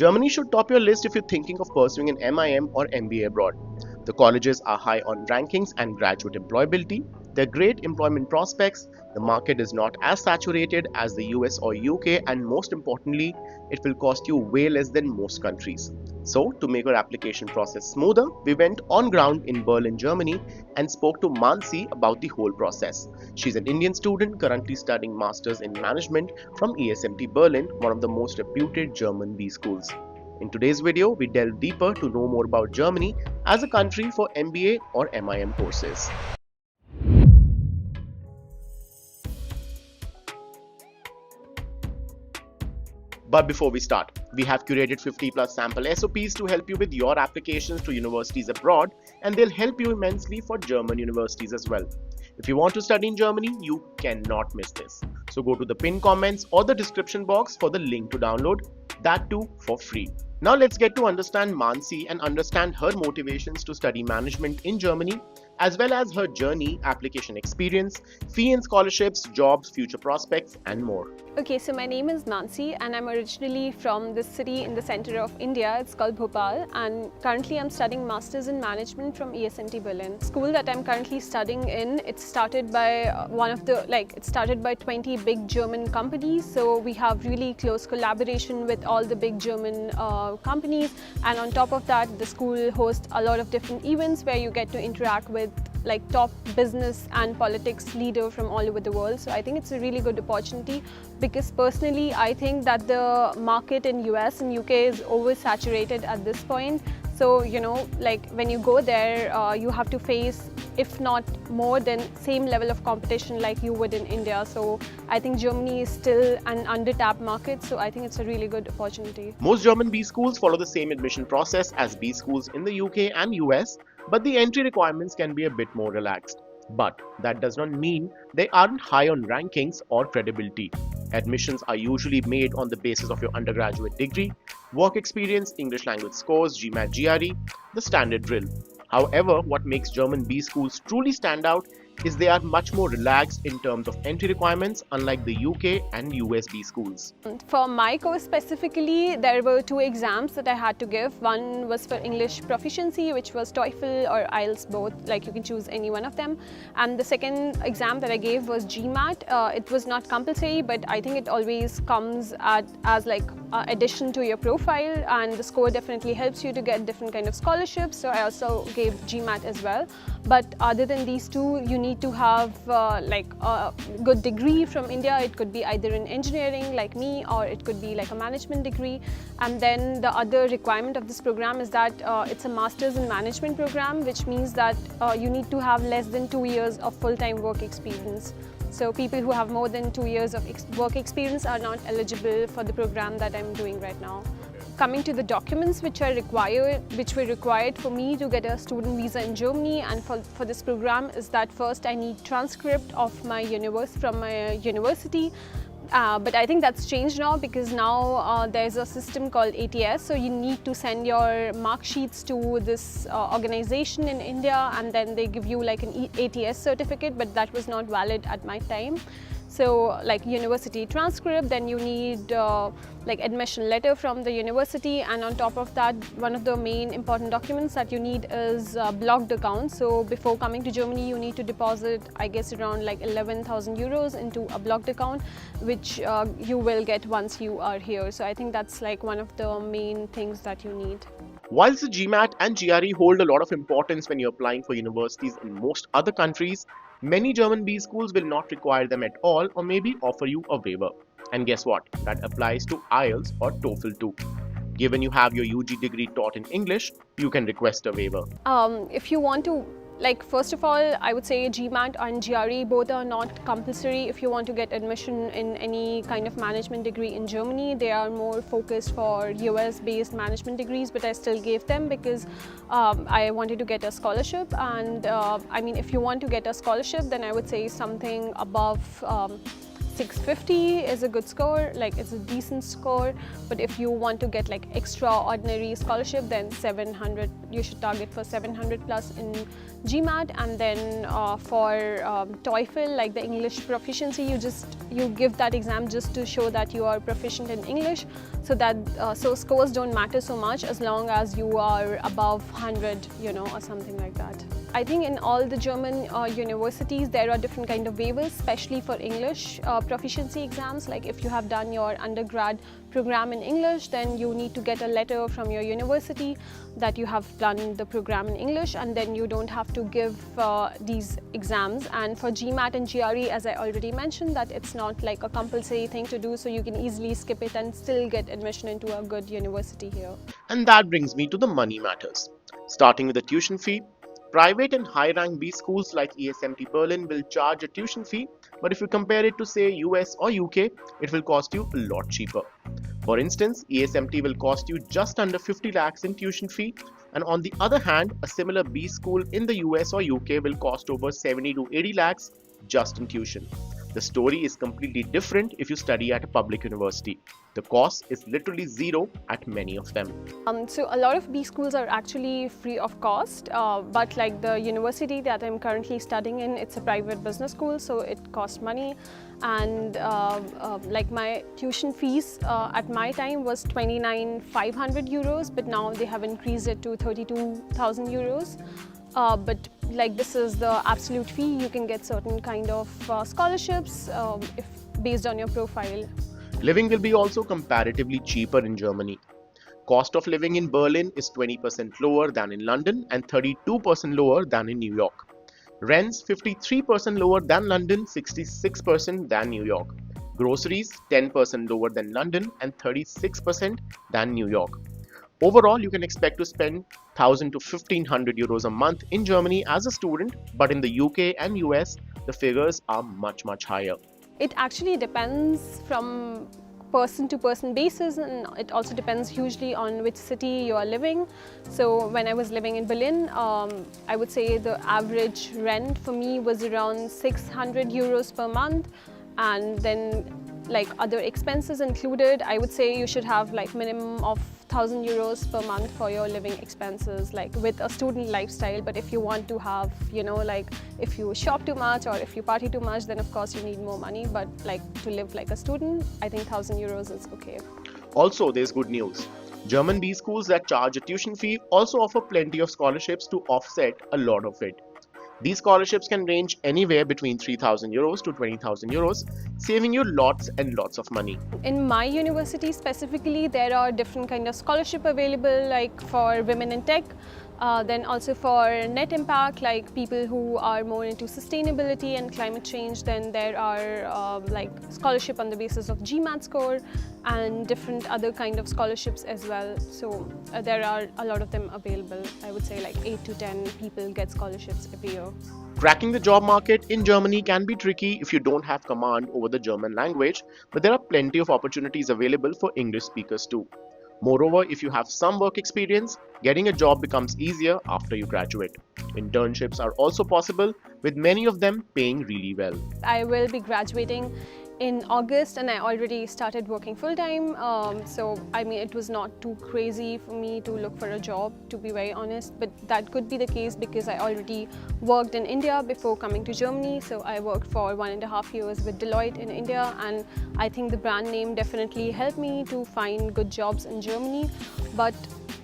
Germany should top your list if you're thinking of pursuing an MIM or MBA abroad. The colleges are high on rankings and graduate employability. They're great employment prospects. The market is not as saturated as the US or UK, and most importantly, it will cost you way less than most countries. So, to make our application process smoother, we went on ground in Berlin, Germany, and spoke to Mansi about the whole process. She's an Indian student currently studying Masters in Management from ESMT Berlin, one of the most reputed German B schools. In today's video, we delve deeper to know more about Germany as a country for MBA or MIM courses. But before we start, we have curated 50 plus sample SOPs to help you with your applications to universities abroad, and they'll help you immensely for German universities as well. If you want to study in Germany, you cannot miss this. So go to the pinned comments or the description box for the link to download, that too for free. Now let's get to understand Mansi and understand her motivations to study management in Germany, as well as her journey, application experience, fee and scholarships, jobs, future prospects, and more. Okay, so my name is Mansi and I'm originally from this city in the center of India. It's called Bhopal, and currently I'm studying Masters in Management from ESMT Berlin. School that I'm currently studying in, it's started by 20 big German companies. So we have really close collaboration with all the big German companies, and on top of that, the school hosts a lot of different events where you get to interact with like top business and politics leader from all over the world. So I think it's a really good opportunity, because personally I think that the market in US and UK is oversaturated at this point. So like when you go there, you have to face, if not more than same level of competition like you would in India. So I think Germany is still an under-tapped market, so I think it's a really good opportunity. Most German B schools follow the same admission process as B schools in the UK and US, but the entry requirements can be a bit more relaxed. But that does not mean they aren't high on rankings or credibility. Admissions are usually made on the basis of your undergraduate degree, work experience, English language scores, GMAT, GRE, the standard drill. However, what makes German B schools truly stand out is they are much more relaxed in terms of entry requirements, unlike the UK and US B schools. For my course specifically, there were 2 exams that I had to give. One was for English proficiency, which was TOEFL or IELTS both, like you can choose any one of them. And the second exam that I gave was GMAT. It was not compulsory, but I think it always comes as like addition to your profile, and the score definitely helps you to get different kind of scholarships. So I also gave GMAT as well. But other than these 2, you need to have like a good degree from India. It could be either in engineering like me, or it could be like a management degree. And then the other requirement of this program is that it's a Masters in Management program, which means that you need to have less than 2 years of full-time work experience. So people who have more than 2 years of work experience are not eligible for the program that I'm doing right now. Coming to the documents which were required for me to get a student visa in Germany and for this program, is that first I need transcript of my from my university. But I think that's changed now, because now there's a system called ATS. So you need to send your mark sheets to this organization in India, and then they give you like an ATS certificate, but that was not valid at my time. So like university transcript, then you need like admission letter from the university, and on top of that, one of the main important documents that you need is blocked account. So before coming to Germany, you need to deposit, I guess, around like 11,000 euros into a blocked account, which you will get once you are here. So I think that's like one of the main things that you need. Whilst the GMAT and GRE hold a lot of importance when you're applying for universities in most other countries, many German B schools will not require them at all, or maybe offer you a waiver. And guess what? That applies to IELTS or TOEFL too. Given you have your UG degree taught in English, you can request a waiver. If you want to, like, first of all, I would say GMAT and GRE both are not compulsory if you want to get admission in any kind of management degree in Germany. They are more focused for US-based management degrees, but I still gave them because I wanted to get a scholarship. And I mean, if you want to get a scholarship, then I would say something above 650 is a good score, like it's a decent score. But if you want to get like extraordinary scholarship, then 700, you should target for 700 plus in GMAT. And then for TOEFL, like the English proficiency, you give that exam just to show that you are proficient in English, so that so scores don't matter so much as long as you are above 100, or something like that. I think in all the German universities there are different kind of waivers, especially for English proficiency exams. Like if you have done your undergrad program in English, then you need to get a letter from your university that you have done the program in English, and then you don't have to give these exams. And for GMAT and GRE, as I already mentioned, that it's not like a compulsory thing to do, so you can easily skip it and still get admission into a good university here. And that brings me to the money matters. Starting with the tuition fee. Private and high-rank B schools like ESMT Berlin will charge a tuition fee, but if you compare it to say US or UK, it will cost you a lot cheaper. For instance, ESMT will cost you just under 50 lakhs in tuition fee, and on the other hand, a similar B school in the US or UK will cost over 70 to 80 lakhs just in tuition. The story is completely different if you study at a public university. The cost is literally zero at many of them. So a lot of B schools are actually free of cost, but like the university that I'm currently studying in, it's a private business school, so it costs money. And like my tuition fees at my time was 29,500 euros, but now they have increased it to 32,000 euros. But like this is the absolute fee. You can get certain kind of scholarships if based on your profile. Living will be also comparatively cheaper in Germany. Cost of living in Berlin is 20% lower than in London and 32% lower than in New York. Rents 53% lower than London, 66% than New York. Groceries 10% lower than London and 36% than New York. Overall, you can expect to spend 1,000 to 1,500 euros a month in Germany as a student, but in the UK and US, the figures are much higher. It actually depends from person to person basis, and it also depends hugely on which city you are living. So when I was living in Berlin, I would say the average rent for me was around 600 euros per month, and then like other expenses included, I would say you should have like minimum of 1,000 euros per month for your living expenses, like with a student lifestyle. But if you want to have, like if you shop too much or if you party too much, then of course you need more money. But like to live like a student, I think 1,000 euros is okay. Also, there's good news. German B schools that charge a tuition fee also offer plenty of scholarships to offset a lot of it. These scholarships can range anywhere between 3,000 euros to 20,000 euros, saving you lots and lots of money. In my university specifically, there are different kind of scholarship available, like for women in tech, then also for net impact, like people who are more into sustainability and climate change. Then there are like scholarship on the basis of GMAT score and different other kind of scholarships as well. So there are a lot of them available. I would say like 8 to 10 people get scholarships every year. Cracking the job market in Germany can be tricky if you don't have command over the German language, but there are plenty of opportunities available for English speakers too. Moreover, if you have some work experience, getting a job becomes easier after you graduate. Internships are also possible, with many of them paying really well. I will be graduating in August and I already started working full-time, so I mean it was not too crazy for me to look for a job, to be very honest, but that could be the case because I already worked in India before coming to Germany. So I worked for 1.5 years with Deloitte in India, and I think the brand name definitely helped me to find good jobs in Germany. But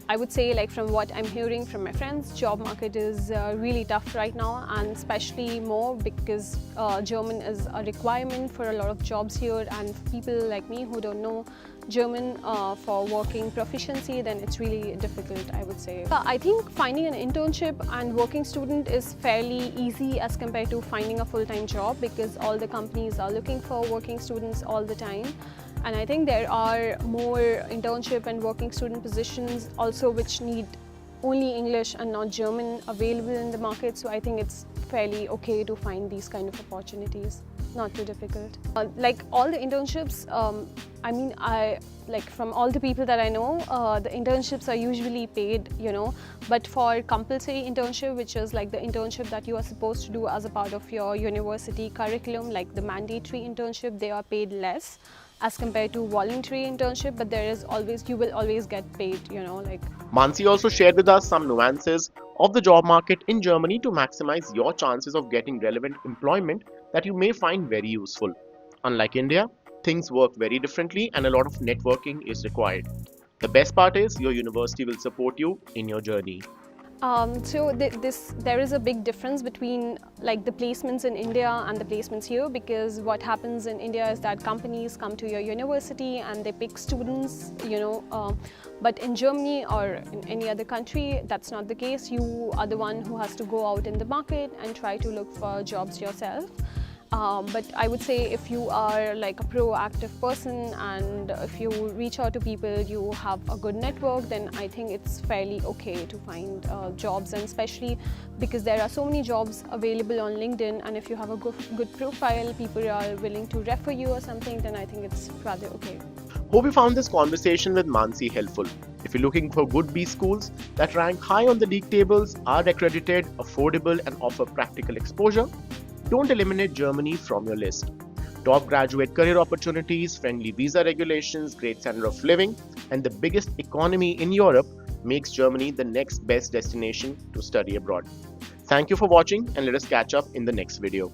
I would say, like from what I'm hearing from my friends, job market is really tough right now, and especially more because German is a requirement for a lot of jobs here, and for people like me who don't know German for working proficiency, then it's really difficult, I would say. I think finding an internship and working student is fairly easy as compared to finding a full-time job, because all the companies are looking for working students all the time. And I think there are more internship and working student positions also which need only English and not German available in the market. So I think it's fairly okay to find these kind of opportunities. Not too difficult. Like all the internships, I mean, from all the people that I know, the internships are usually paid, but for compulsory internship, which is like the internship that you are supposed to do as a part of your university curriculum, like the mandatory internship, they are paid less as compared to voluntary internship, but you will always get paid, Mansi also shared with us some nuances of the job market in Germany to maximize your chances of getting relevant employment that you may find very useful. Unlike India, things work very differently and a lot of networking is required. The best part is your university will support you in your journey. There is a big difference between like the placements in India and the placements here, because what happens in India is that companies come to your university and they pick students, but in Germany or in any other country, that's not the case. You are the one who has to go out in the market and try to look for jobs yourself. But I would say if you are like a proactive person and if you reach out to people, you have a good network, then I think it's fairly okay to find jobs, and especially because there are so many jobs available on LinkedIn, and if you have a good profile, people are willing to refer you or something, then I think it's rather okay. Hope you found this conversation with Mansi helpful. If you're looking for good B schools that rank high on the league tables, are accredited, affordable and offer practical exposure, don't eliminate Germany from your list. Top graduate career opportunities, friendly visa regulations, great standard of living, and the biggest economy in Europe makes Germany the next best destination to study abroad. Thank you for watching, and let us catch up in the next video.